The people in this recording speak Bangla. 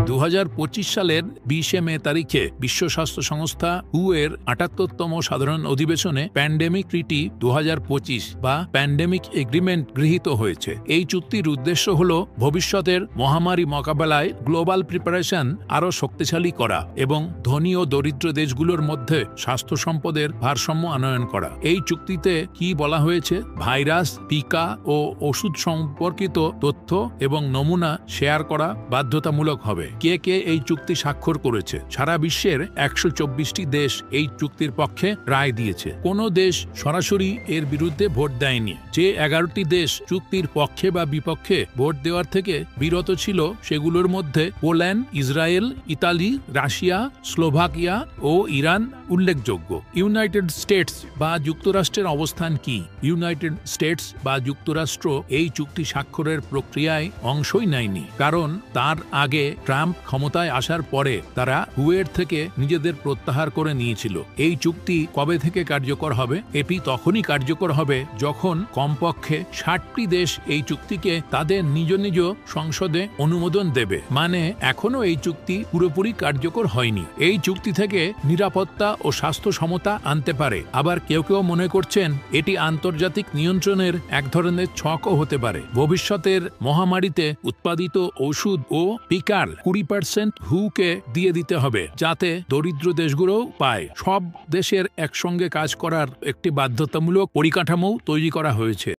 2025 সালের 20 মে তারিখে বিশ্ব স্বাস্থ্য সংস্থা WHO এর 78তম সাধারণ অধিবেশনে প্যান্ডেমিক ট্রিটি 2025 বা প্যান্ডেমিক এগ্রিমেন্ট গৃহীত হয়েছে। এই চুক্তির উদ্দেশ্য হল ভবিষ্যতের মহামারী মোকাবেলায় গ্লোবাল প্রিপারেশন আরও শক্তিশালী করা এবং ধনী ও দরিদ্র দেশগুলোর মধ্যে স্বাস্থ্য সম্পদের ভারসাম্য আনয়ন করা। এই চুক্তিতে কি বলা হয়েছে? ভাইরাস, টিকা ও ওষুধ সম্পর্কিত তথ্য এবং নমুনা শেয়ার করা বাধ্যতামূলক হবে। কে কে এই চুক্তি স্বাক্ষর করেছে? সারা বিশ্বের 124টি দেশ এই চুক্তির পক্ষে রায় দিয়েছে। কোনো দেশ সরাসরি এর বিরুদ্ধে ভোট দেয়নি। যে 11টি দেশ চুক্তির পক্ষে বা বিপক্ষে ভোট দেওয়ার থেকে বিরত ছিল সেগুলোর মধ্যে Poland, Israel, Italy, Russia, Slovakia ও ইরান উল্লেখযোগ্য। ইউনাইটেড স্টেটস বা যুক্তরাষ্ট্রের অবস্থান কি? ইউনাইটেড স্টেটস বা যুক্তরাষ্ট্র এই চুক্তি স্বাক্ষরের প্রক্রিয়ায় অংশই নেয়নি, কারণ তার আগে ট্রাম্প ক্ষমতায় আসার পরে তারা WHO এর থেকে নিজেদের প্রত্যাহার করে নিয়েছিল। এই চুক্তি কবে থেকে কার্যকর হবে? এটি তখনই কার্যকর হবে যখন কমপক্ষে 60টি দেশ এই চুক্তিকে তাদের নিজ নিজ সংসদে অনুমোদন দেবে। মানে এখনো এই চুক্তি পুরোপুরি কার্যকর হয়নি। এই চুক্তি থেকে নিরাপত্তা ও স্বাস্থ্য সমতা আনতে পারে। আবার কেউ কেউ মনে করছেন এটি আন্তর্জাতিক নিয়ন্ত্রণের এক ধরনের ছকও হতে পারে। ভবিষ্যতের মহামারীতে উৎপাদিত ওষুধ ও টিকার 20% WHO কে দিয়ে দিতে হবে, যাতে দরিদ্র দেশগুলোও পায়। সব দেশের একসঙ্গে কাজ করার একটি বাধ্যতামূলক পরিকাঠামো তৈরি করা হয়েছে।